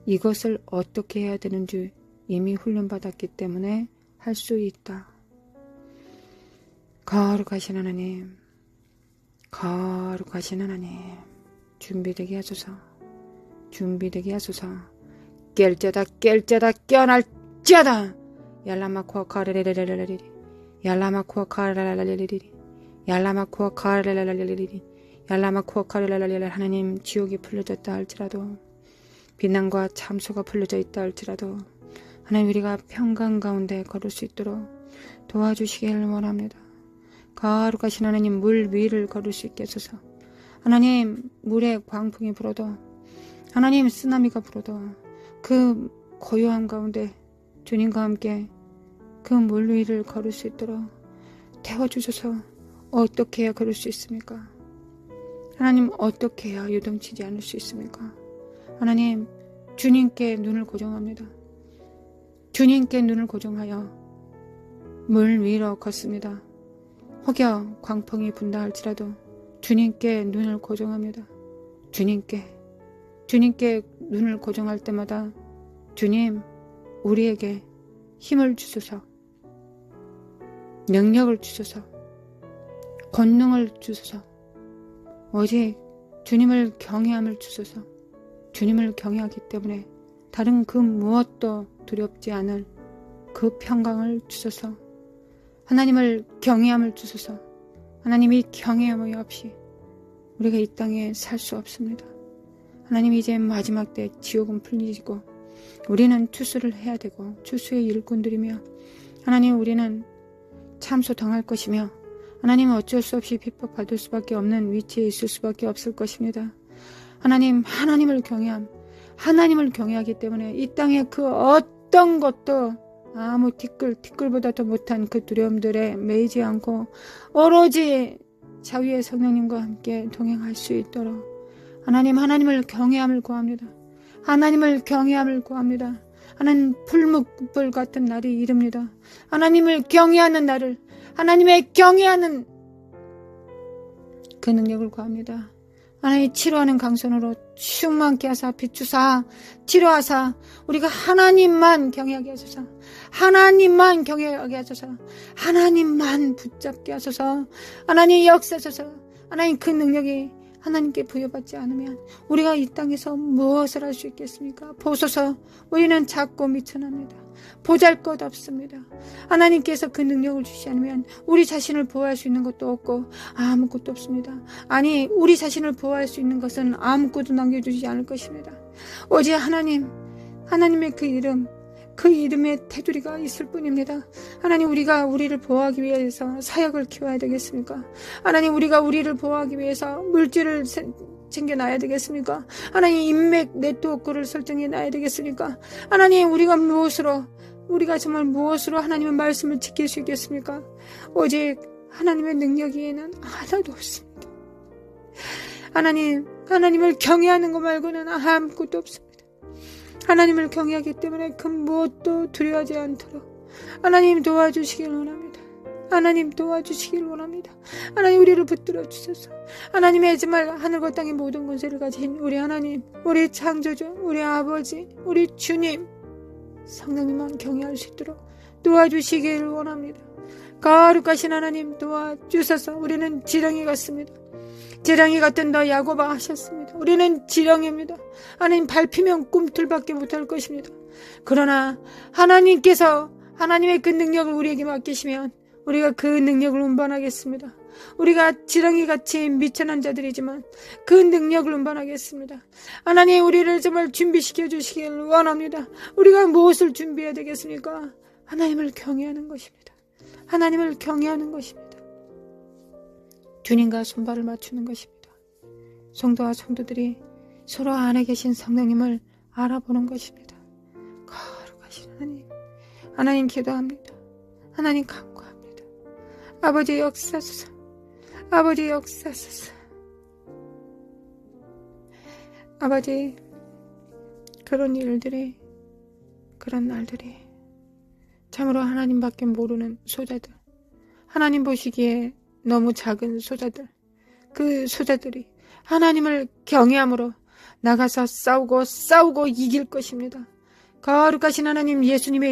이것을 어떻게 해야 되는지 이미 훈련받았기 때문에 할 수 있다. 거룩하신 하나님, 거룩하신 하나님, 준비되게 하소서. 준비되게 하소서. 깰자다 깨어날지어다. yarlama 코아카레라라라리리 yarlama 코아카레라라라리리 yarlama 코아카레라라라리리 yarlama 코아카레라라라리 하나님 지옥이 풀려졌다 할지라도 비난과 참소가 풀려져 있다 할지라도 하나님 우리가 평강 가운데 걸을 수 있도록 도와주시길 원합니다. 거룩하신 하나님 물 위를 걸을 수 있게 하소서. 하나님 물에 광풍이 불어도 하나님 쓰나미가 불어도 그 고요함 가운데 주님과 함께 그 물 위를 걸을 수 있도록 태워주셔서 어떻게 해야 걸을 수 있습니까? 하나님, 어떻게 해야 요동치지 않을 수 있습니까? 하나님, 주님께 눈을 고정합니다. 주님께 눈을 고정하여 물 위로 걷습니다. 혹여 광풍이 분다 할지라도 주님께 눈을 고정합니다. 주님께 눈을 고정할 때마다 주님, 우리에게 힘을 주소서, 능력을 주소서, 권능을 주소서, 오직 주님을 경외함을 주소서. 주님을 경외하기 때문에 다른 그 무엇도 두렵지 않을 그 평강을 주소서. 하나님을 경외함을 주소서. 하나님이 경외함이 없이 우리가 이 땅에 살 수 없습니다. 하나님, 이제 마지막 때 지옥은 풀리고 우리는 추수를 해야 되고 추수의 일꾼들이며 하나님, 우리는 참소 당할 것이며 하나님, 어쩔 수 없이 핍박받을 수밖에 없는 위치에 있을 수밖에 없을 것입니다. 하나님, 하나님을 경외하기 때문에 이 땅에 그 어떤 것도 아무 티끌보다도 못한 그 두려움들에 매이지 않고 오로지 자위의 성령님과 함께 동행할 수 있도록 하나님을 경외함을 구합니다. 하나님을 경외함을 구합니다. 하나님, 풀무불 같은 날이 이릅니다. 하나님을 경외하는 날을, 하나님의 경외하는 그 능력을 구합니다. 하나님, 치료하는 강선으로 충만케 하사 비추사 치료하사 우리가 하나님만 경외하게 하소서. 하나님만 경외하게 하소서. 하나님만 붙잡게 하소서. 하나님 역사하소서. 하나님, 그 능력이 하나님께 부여받지 않으면 우리가 이 땅에서 무엇을 할 수 있겠습니까? 보소서, 우리는 작고 미천합니다. 보잘것없습니다. 하나님께서 그 능력을 주시지 않으면 우리 자신을 보호할 수 있는 것도 없고 아무것도 없습니다. 아니, 우리 자신을 보호할 수 있는 것은 아무것도 남겨주지 않을 것입니다. 오직 하나님의 그 이름의 테두리가 있을 뿐입니다. 하나님, 우리가 우리를 보호하기 위해서 사역을 키워야 되겠습니까? 하나님, 우리가 우리를 보호하기 위해서 물질을 챙겨놔야 되겠습니까? 하나님, 인맥 네트워크를 설정해놔야 되겠습니까? 하나님, 우리가 정말 무엇으로 하나님의 말씀을 지킬 수 있겠습니까? 오직 하나님의 능력 외에는 하나도 없습니다. 하나님을 경외하는 것 말고는 아무것도 없습니다. 하나님을 경외하기 때문에 그 무엇도 두려워하지 않도록 하나님 도와주시길 원합니다. 하나님 도와주시길 원합니다. 하나님, 우리를 붙들어 주셔서 하나님의 정말 하늘과 땅의 모든 권세를 가진 우리 하나님, 우리 창조주, 우리 아버지, 우리 주님 성령님만 경외할 수 있도록 도와주시길 원합니다. 거룩하신 하나님 도와주셔서 우리는 지렁이 같습니다. 지렁이 같은 너 야고바 하셨습니다. 우리는 지렁이입니다. 하나님, 밟히면 꿈틀밖에 못할 것입니다. 그러나 하나님께서 하나님의 그 능력을 우리에게 맡기시면 우리가 그 능력을 운반하겠습니다. 우리가 지렁이같이 미천한 자들이지만 그 능력을 운반하겠습니다. 하나님, 우리를 정말 준비시켜 주시길 원합니다. 우리가 무엇을 준비해야 되겠습니까? 하나님을 경외하는 것입니다. 하나님을 경외하는 것입니다. 주님과 손발을 맞추는 것입니다. 성도와 성도들이 서로 안에 계신 성령님을 알아보는 것입니다. 거룩하신 하나님 기도합니다. 하나님 간구합니다. 아버지 역사하소서. 아버지 역사하소서. 아버지, 그런 일들이, 그런 날들이 참으로 하나님밖에 모르는 소자들, 하나님 보시기에 너무 작은 소자들, 그 소자들이 하나님을 경외함으로 나가서 싸우고 이길 것입니다. 거룩하신 하나님, 예수님의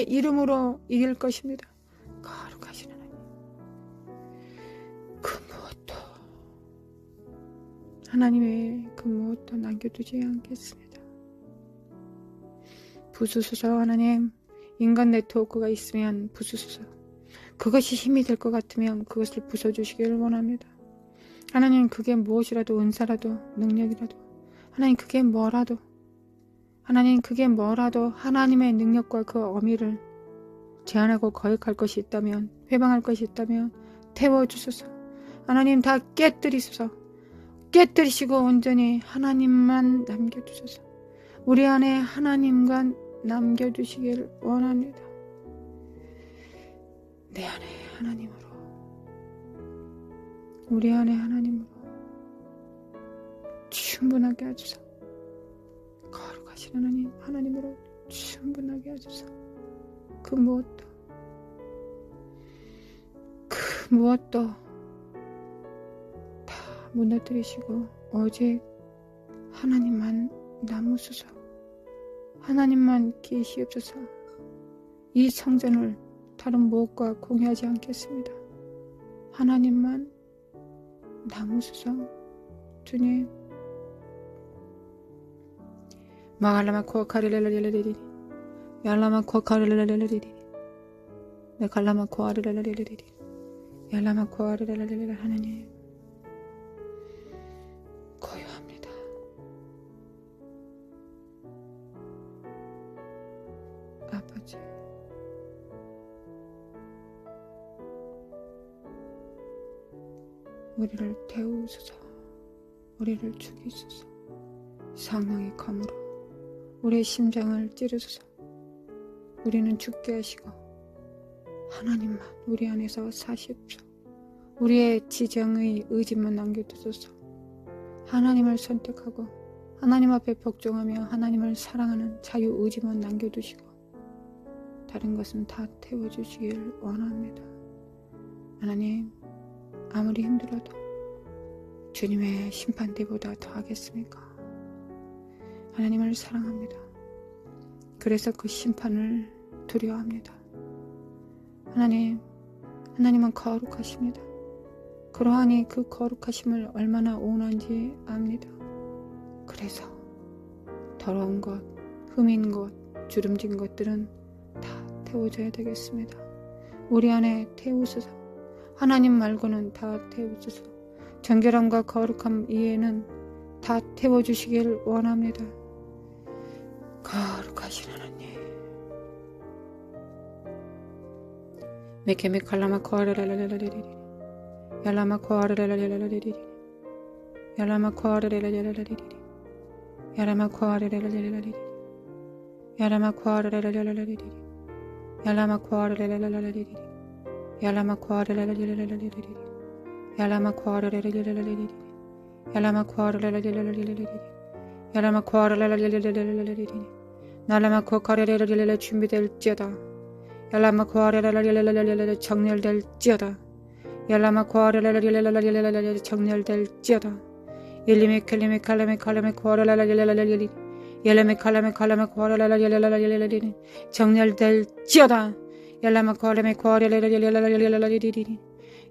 이름으로 이길 것입니다. 거룩하신 하나님, 그 무엇도, 하나님의 그 무엇도 남겨두지 않겠습니다. 부수소서. 하나님, 인간 네트워크가 있으면 부수소서. 그것이 힘이 될 것 같으면 그것을 부숴주시기를 원합니다. 하나님, 그게 무엇이라도, 은사라도 능력이라도, 하나님, 그게 뭐라도 하나님의 능력과 그 어미를 제한하고 거역할 것이 있다면, 회방할 것이 있다면 태워주소서. 하나님, 다 깨뜨리시고 온전히 하나님만 남겨주소서. 우리 안에 하나님만 남겨주시기를 원합니다. 내 안에 하나님으로, 우리 안에 하나님으로 충분하게 하소서. 거룩하신 하나님, 하나님으로 충분하게 하소서. 그 무엇도 다 무너뜨리시고 오직 하나님만 남으소서. 하나님만 계시옵소서. 이 성전을 다른 무엇과 공유하지 않겠습니다. 하나님만 남으소서. 주님, 마갈라마 코아카르레레레레레리 yarlama 코아카르레레레레리 메갈라마 코아르레레레레리 yarlama 코아르레레레레 하나님 고요합니다. 아버지, 우리를 태우소서. 우리를 죽이소서. 성령의 검으로 우리의 심장을 찌르소서. 우리는 죽게 하시고 하나님만 우리 안에서 사시옵소서. 우리의 지정의 의지만 남겨두소서. 하나님을 선택하고 하나님 앞에 복종하며 하나님을 사랑하는 자유의지만 남겨두시고 다른 것은 다 태워주시길 원합니다. 하나님, 아무리 힘들어도 주님의 심판대보다 더 하겠습니까? 하나님을 사랑합니다. 그래서 그 심판을 두려워합니다. 하나님은 거룩하십니다. 그러하니 그 거룩하심을 얼마나 원한지 압니다. 그래서 더러운 것, 흠인 것, 주름진 것들은 다 태워져야 되겠습니다. 우리 안에 태우소서. 하나님 말고는 다 태우소서. 정결함과 거룩함 이외에는 다 태워주시길 원합니다. 거룩하신 하나님, 메케메 칼라마 코아르레레레레레레 yarlama 코아르레레레레레레 yarlama 코아르레레레레레레 yarlama 코아르레레레레레레 yarlama 코아르레레레레레레 yarlama 코아르레레레레레레 yarlama 코아르레레레레레레 yarlama 코아르레레레레레레 yarlama 코아르레레레레레레 yarlama 코아르레레레레레레 날라마 코아르레레레레레 준비될지어다. yarlama 코아르레레레레레레 정렬될지어다. yarlama 코아르레레레레레레 정렬될지어다. 일리메 켈리메 칼라메 칼라메 코아르레레레레레 yarlama 칼라메 칼라메 코아르레레레레레 정렬될지어다. yarlama 칼라메 코아르레레레레레레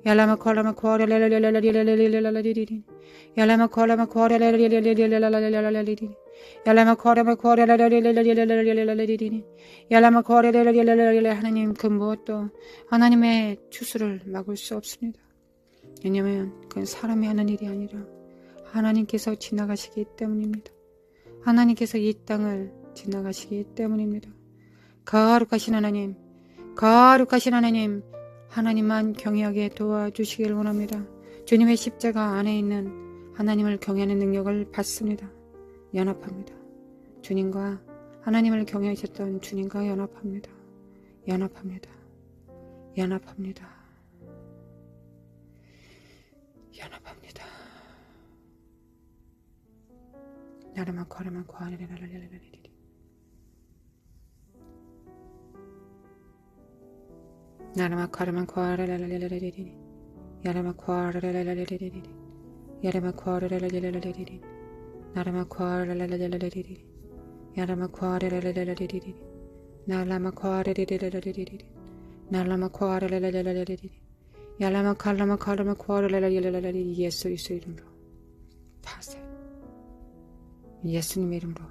yarlama 칼라메 코아르레레레레레레 yarlama 칼라메 코아르레레레레레레 yarlama 칼라메 코아르레레레레레레 yarlama 코아르레레레레레 하나님, 그 무엇도 하나님의 추수를 막을 수 없습니다. 왜냐하면 그건 사람이 하는 일이 아니라 하나님께서 지나가시기 때문입니다. 하나님께서 이 땅을 지나가시기 때문입니다. 거룩하신 하나님, 거룩하신 하나님, 하나님만 경외하게 도와주시길 원합니다. 주님의 십자가 안에 있는 하나님을 경외하는 능력을 받습니다. 연합합니다. 주님과 하나님을 경외하셨던 주님과 연합합니다. 연합합니다. 연합합니다. 연합합니다. 야라마 코아라마 코아레레레레레레레 야라마 코아라마 코아레레레레레레레 야라마 코아레레레레레레레 야라마 코아레레레레레레레 나라마 코아레레레레레레 야라마 코아레레레레레레 나라마 코아레레레레레레 나라마 코아레레레레레레 야라마 칼라마 칼라마 코아레레레레레레 예수 그리스도 이름으로 파세. 예수님의 이름으로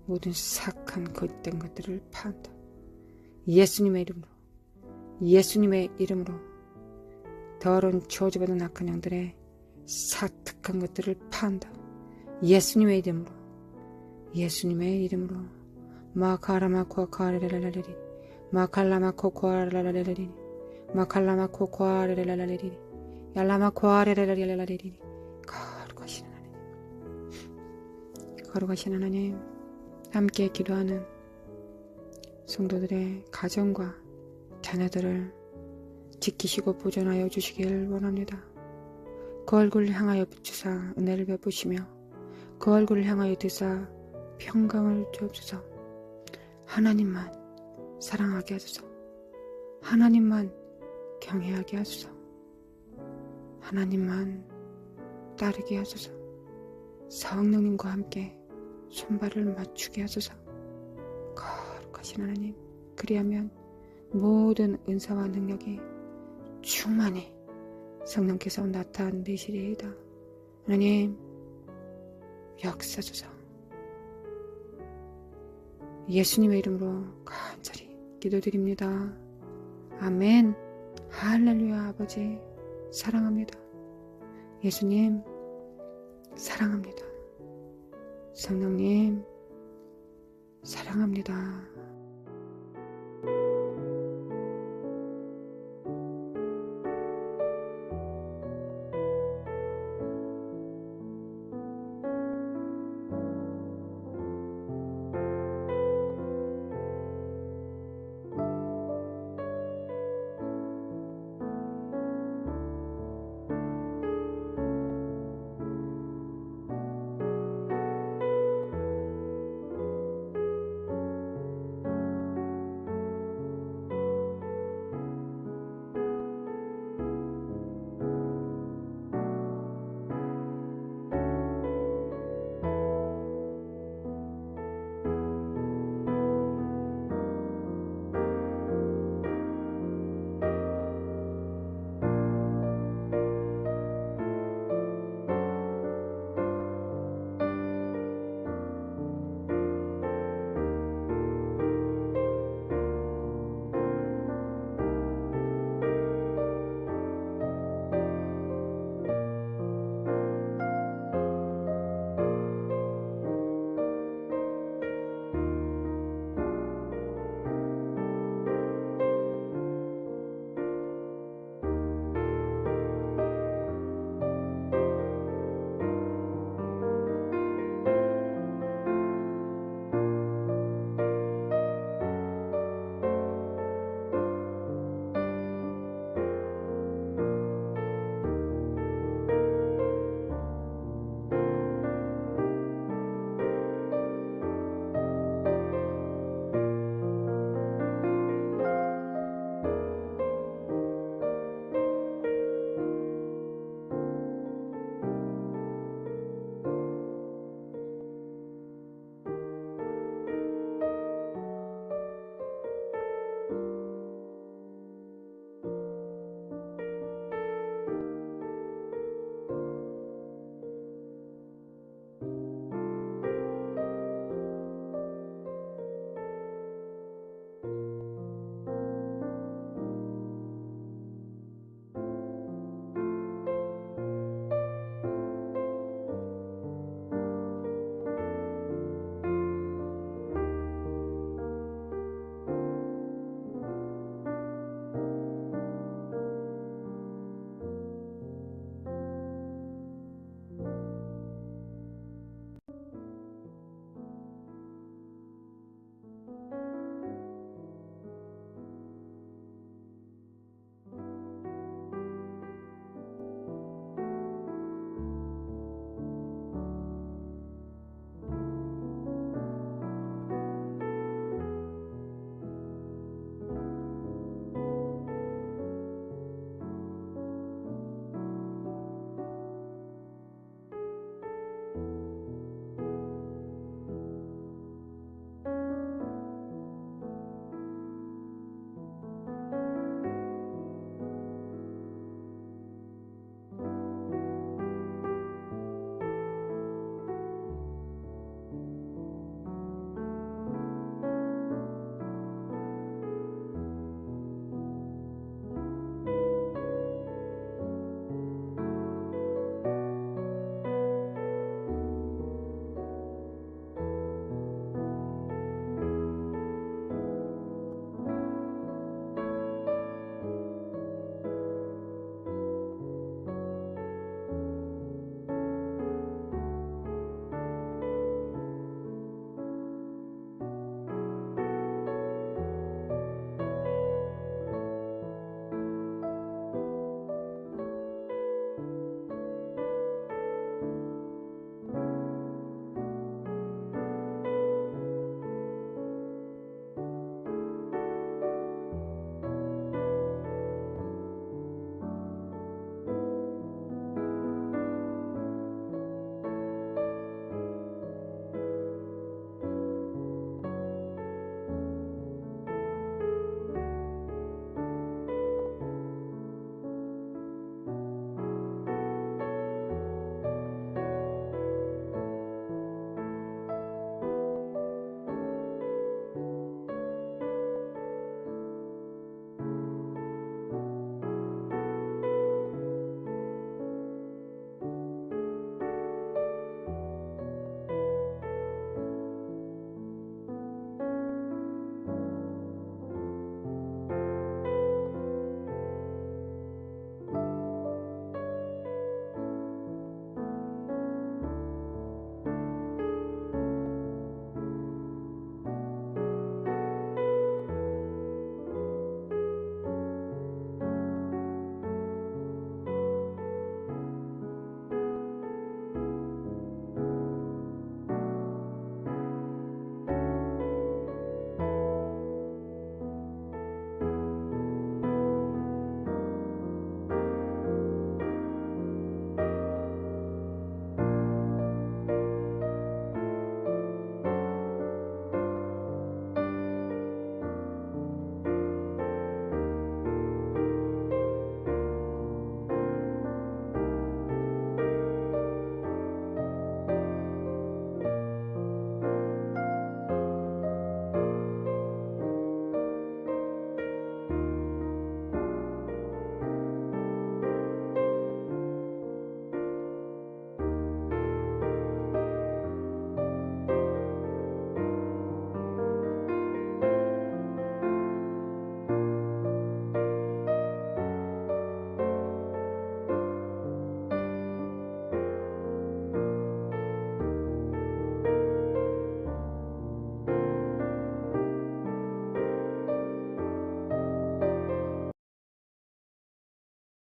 모든 사악한 거짓된 것들을 파한다. 예수님의 이름으로, 예수님의 이름으로 더러운 저주받은 악한 영들의 사특한 것들을 파한다. 예수님의 이름으로, 예수님의 이름으로 마카라마 코아카레레레레리 마칼라마 코코아레레레레리 마칼라마 코코아레레레레리 yarlama 코아레레레레레리 거룩하신 하나님, 함께 기도하는 성도들의 가정과 자녀들을 지키시고 보존하여 주시길 원합니다. 그 얼굴을 향하여 비추사 은혜를 베푸시며 그 얼굴을 향하여 드사 평강을 주옵소서. 하나님만 사랑하게 하소서. 하나님만 경외하게 하소서. 하나님만 따르게 하소서. 성령님과 함께 손발을 맞추게 하소서. 거룩하신 하나님, 그리하면 모든 은사와 능력이 충만히 성령께서 나타내시리이다. 하나님 역사소서. 예수님의 이름으로 간절히 기도드립니다. 아멘. 할렐루야. 아버지 사랑합니다. 예수님 사랑합니다. 성령님 사랑합니다.